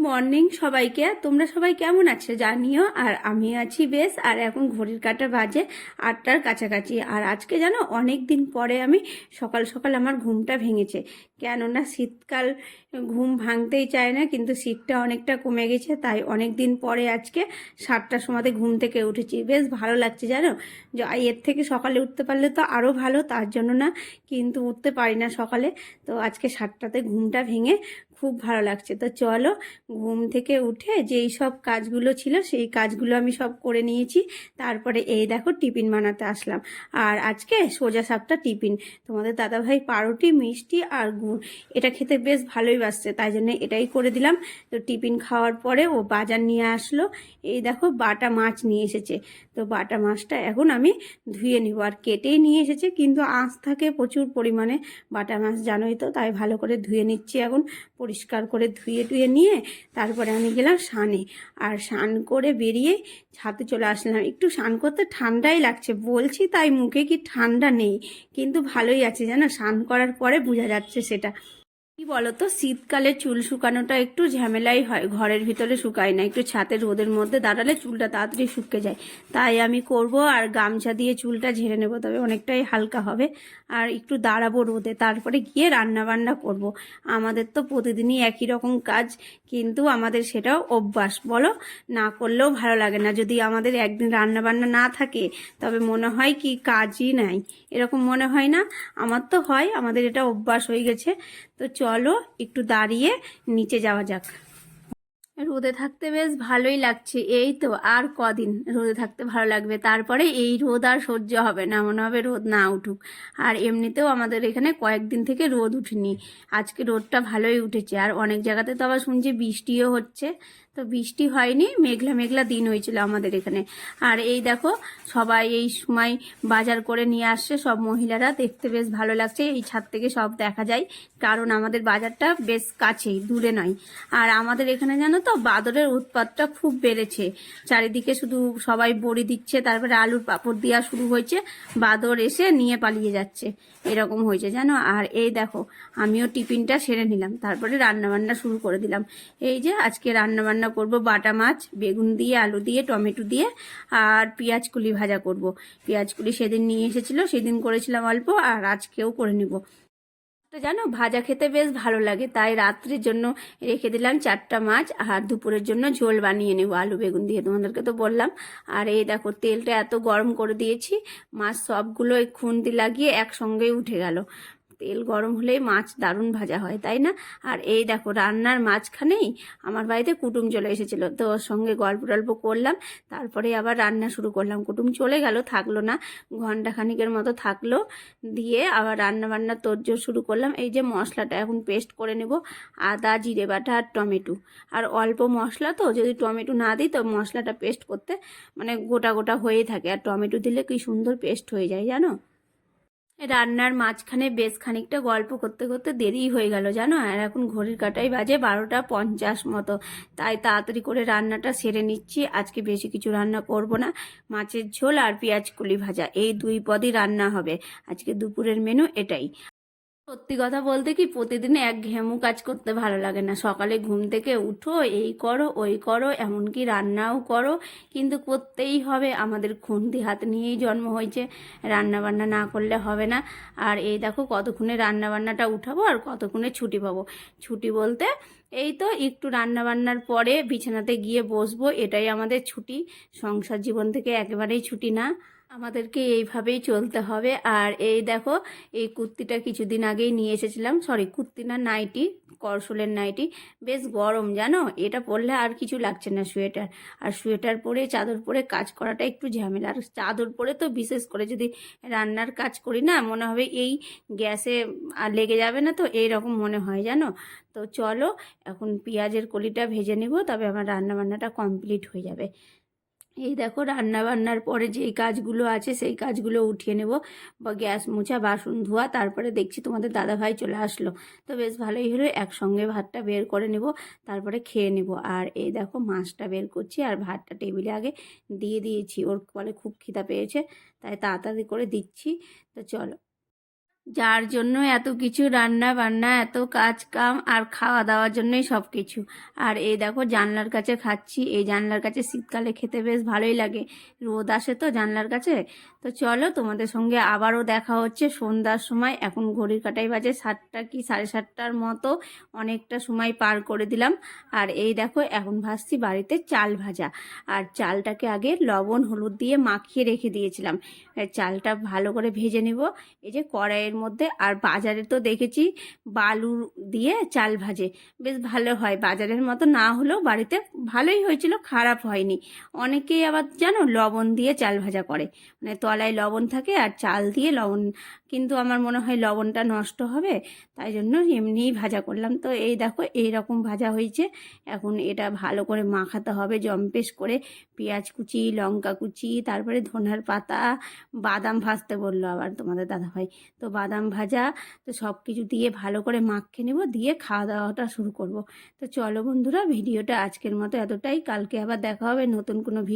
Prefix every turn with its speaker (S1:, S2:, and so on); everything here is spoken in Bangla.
S1: মর্নিং সবাইকে। তোমরা সবাই কেমন আছো জানিও। আর আমি আছি বেশ। আর এখন ঘড়ির কাঁটা বাজে 8টার কাছাকাছি। আর আজকে জানো অনেক দিন পরে আমি সকাল সকাল আমার ঘুমটা ভেঙেছে। কেননা শীতকাল ঘুম ভাঙতেই চায় না, কিন্তু শীতটা অনেকটা কমে গেছে, তাই অনেক দিন পরে আজকে 7টার সময়তে ঘুম থেকে উঠেছি। বেশ ভালো লাগছে জানো। যে এর থেকে সকালে উঠতে পারলে তো আরও ভালো, তার জন্য না, কিন্তু উঠতে পারি না সকালে। তো আজকে 7টাতে ঘুমটা ভেঙে খুব ভালো লাগছে। তো চলো, ঘুম থেকে উঠে যেই সব কাজগুলো ছিল সেই কাজগুলো আমি সব করে নিয়েছি। তারপরে এই দেখো টিফিন বানাতে আসলাম। আর আজকে সোজা সাপটা টিফিন, তোমাদের দাদাভাই পাউরুটি মিষ্টি আর গুড়, এটা খেতে বেশ ভালোই বাসছে, তাই জন্য এটাই করে দিলাম। তো টিফিন খাওয়ার পরে ও বাজার নিয়ে আসলো। এই দেখো বাটা মাছ নিয়ে এসেছে। তো বাটা মাছটা এখন আমি ধুয়ে নিব। আর কেটেই নিয়ে এসেছে, কিন্তু আঁশ থাকে প্রচুর পরিমাণে বাটা মাছ, জানোই তো, তাই ভালো করে ধুয়ে নিচ্ছি এখন। পরিষ্কার করে ধুয়ে টুয়ে নিয়ে তারপরে আমি গেলাম স্নানে। আর স্নান করে বেরিয়ে ছাদে চলে আসলাম। একটু স্নান করতে ঠান্ডাই লাগছে, বলছি তাই মুখে কি ঠান্ডা নেই, কিন্তু ভালোই আছে জানো, স্নান করার পরে বোঝা যাচ্ছে সেটা। কি বলতো, শীতকালে চুল শুকানোটা একটু ঝামেলাই হয়, ঘরের ভিতরে শুকায় না, একটু ছাদের রোদের মধ্যে দাঁড়ালে চুলটা তাড়াতাড়ি শুকিয়ে যায়। তাই আমি করব আর গামছা দিয়ে চুলটা ঝেড়ে নেব, তবে অনেকটাই হালকা হবে। আর একটু দাঁড়াবো রোদে, তারপরে গিয়ে রান্না বান্না করব। আমাদের তো প্রতিদিনই একই রকম কাজ, কিন্তু আমাদের সেটাও অভ্যাস, বলো, না করলেও ভালো লাগে না। যদি আমাদের একদিন রান্না বান্না না থাকে তবে মনে হয় কি কাজই নাই, এরকম মনে হয় না? আমার তো হয়, আমাদের এটা অভ্যাস হয়ে গেছে। তো চলো একটু দাঁড়িয়ে নিচে যাওয়া যাক। রোদে থাকতে বেশ ভালোই লাগছে, এই তো আর কদিন রোদে থাকতে ভালো লাগবে, তারপরে এই রোদ আর সহ্য হবে না, মনে হবে রোদ না উঠুক। আর এমনিতেও আমাদের এখানে কয়েকদিন থেকে রোদ উঠেনি, আজকে রোদটা ভালোই উঠেছে। আর অনেক জায়গাতে তো আবার শুনছি বৃষ্টিও হচ্ছে, তো বৃষ্টি হয়নি, মেঘলা মেঘলা দিন হয়েছিল আমাদের এখানে। আর এই দেখো সবাই এই সময় বাজার করে নিয়ে আসছে, সব মহিলারা, দেখতে বেশ ভালো লাগছে। এই ছাদ থেকে সব দেখা যায়, কারণ আমাদের বাজারটা বেশ কাছেই, দূরে নয়। আর আমাদের এখানে জানো তো বাদরের উৎপাতটা খুব বেড়েছে, চারিদিকে শুধু সবাই বড়ি দিচ্ছে, তারপরে আলুর পাপড় দেওয়া শুরু হয়েছে, বাদর এসে নিয়ে পালিয়ে যাচ্ছে, এরকম হয়েছে জানো। আর এই দেখো আমিও টিফিনটা সেরে নিলাম, তারপরে রান্নাবান্না শুরু করে দিলাম। এই যে আজকে রান্নাবান্না করব বাটা মাছ, বেগুন দিয়ে, আলু দিয়ে, টমেটো দিয়ে, আর পেঁয়াজ কুলি ভাজা করব। পেঁয়াজ কুলি সেদিন নিয়ে এসেছিল, সেদিন করেছিলাম অল্প, আর আজকেও করে নিব। তো জানো ভাজা খেতে বেশ ভালো লাগে, তাই রাত্রির জন্য রেখে দিলাম 4টা মাছ, আর দুপুরের জন্য ঝোল বানিয়ে নেবো আলু বেগুন দিয়ে, তোমাদেরকে তো বললাম। আর এই দেখো তেলটা এত গরম করে দিয়েছি, মাছ সবগুলো এই খুন্তি লাগিয়ে একসঙ্গেই উঠে গেল। তেল গরম হলেই মাছ দারুণ ভাজা হয়, তাই না? আর এই দেখো রান্নার মাঝখানেই আমার বাড়িতে কুটুম চলে এসেছিল, তো ওর সঙ্গে গল্প টল্প করলাম, তারপরে আবার রান্না শুরু করলাম। কুটুম চলে গেল, থাকলো না, ঘন্টা খানিকের মতো থাকলো, দিয়ে আবার রান্না বান্না তোড়জোড় শুরু করলাম। এই যে মশলাটা এখন পেস্ট করে নেব, আদা জিরে বাটা আর টমেটো। আর অল্প মশলা তো, যদি টমেটো না দিই তো মশলাটা পেস্ট করতে মানে গোটা গোটা হয়ে থাকে, আর টমেটো দিলে কি সুন্দর পেস্ট হয়ে যায় জানো। রান্নার মাঝখানে বেশ খানিকটা গল্প করতে করতে দেরি হয়ে গেল জানো। আর এখন ঘড়ির কাঁটায় বাজে 12টা 50 মতো, তাই তাড়াতাড়ি করে রান্নাটা সেরে নিচ্ছি। আজকে বেশি কিছু রান্না করব না, মাছের ঝোল আর পেঁয়াজ কুলি ভাজা, এই 2 পদই রান্না হবে আজকে, দুপুরের মেনু এটাই। সত্যি কথা বলতে কি, প্রতিদিন একঘেয়েমু কাজ করতে ভালো লাগে না। সকালে ঘুম থেকে উঠো, এই করো ওই করো, এমনকি রান্নাও করো, কিন্তু করতেই হবে, আমাদের খুন্তি হাত নিয়েই জন্ম হয়েছে, রান্না বান্না না করলে হবে না। আর এই দেখো কতক্ষণে রান্না বান্নাটা উঠাবো আর কতক্ষণে ছুটি পাবো। ছুটি বলতে এই তো একটু রান্না বান্নার পরে বিছানাতে গিয়ে বসবো, এটাই আমাদের ছুটি। সংসার জীবন থেকে একেবারেই ছুটি না, আমাদেরকে এইভাবেই চলতে হবে। আর এই দেখো এই কুর্তিটা কিছুদিন আগেই নিয়ে এসেছিলাম, সরি কুর্তি না, নাইটি, করসলের নাইটি, বেশ গরম জানো, এটা পরলে আর কিছু লাগছে না, সোয়েটার। আর সোয়েটার পরে চাদর পরে কাজ করাটা একটু ঝামেলা, আর চাদর পরে তো বিশেষ করে যদি রান্নার কাজ করি না, মনে হবে এই গ্যাসে আর লেগে যাবে না, তো এইরকম মনে হয় জানো। তো চলো এখন পেঁয়াজের কলিটা ভেজে নিব, তবে আমার রান্না বান্নাটা কমপ্লিট হয়ে যাবে। এই দেখো রান্না বান্নার পরে যেই কাজগুলো আছে সেই কাজগুলো উঠিয়ে নেব, বা গ্যাস মোছা বাসন ধোয়া, তারপরে দেখছি তোমাদের দাদাভাই চলে আসলো, তো বেশ ভালোই হলো, একসঙ্গে ভাতটা বের করে নেব, তারপরে খেয়ে নেব। আর এই দেখো মাছটা বের করছি, আর ভাতটা টেবিলে আগে দিয়ে দিয়েছি, ওর বলে খুব খিদা পেয়েছে, তাই তাড়াতাড়ি করে দিচ্ছি। তো চলো, যার জন্য এত কিছু রান্না বান্না, এত কাজ কাম আর খাওয়া দাওয়ার জন্যই সব কিছু। আর এই দেখো জানলার কাছে খাচ্ছি, এই জানলার কাছে শীতকালে খেতে বেশ ভালোই লাগে, রোদ আসে তো জানলার কাছে। তো চলো তোমাদের সঙ্গে আবারও দেখা হচ্ছে সন্ধ্যার সময়। এখন ঘড়ির কাঁটায় বাজে 7টা কি 7:30টার মতো, অনেকটা সময় পার করে দিলাম। আর এই দেখো এখন ভাজছি বাড়িতে চাল ভাজা, আর চালটাকে আগে লবণ হলুদ দিয়ে মাখিয়ে রেখে দিয়েছিলাম। চালটা ভালো করে ভেজে নিব এই যে কড়াইয়ের মধ্যে। আর বাজারে তো দেখেছি বালু দিয়ে চাল ভাজে, বেশ ভালো হয়, বাজারের মতো না হলেও বাড়িতে ভালোই হয়েছিল, খারাপ হয়নি। অনেকেই আবার জানো লবণ দিয়ে চাল ভাজা করে, মানে তলায় লবণ থাকে আর চাল দিয়ে লবণ, কিন্তু আমার মনে হয় লবণটা নষ্ট হবে, তাই জন্য এমনিই ভাজা করলাম। তো এই দেখো এই রকম ভাজা হয়েছে। এখন এটা ভালো করে মাখাতে হবে জম্পেশ করে, পেঁয়াজ কুচি, লঙ্কা কুচি, তারপরে ধনের পাতা, বাদাম ভাজতে বললো আবার তোমাদের দাদাভাই, তো বাদাম ভাজা, তো সব কিছু দিয়ে ভালো করে মাখিয়ে নেব, দিয়ে খাওয়া দাওয়াটা শুরু করব। তো চলো বন্ধুরা, ভিডিওটা আজকের মতো এতটাই, কালকে আবার দেখা হবে নতুন কোনো ভিডিও।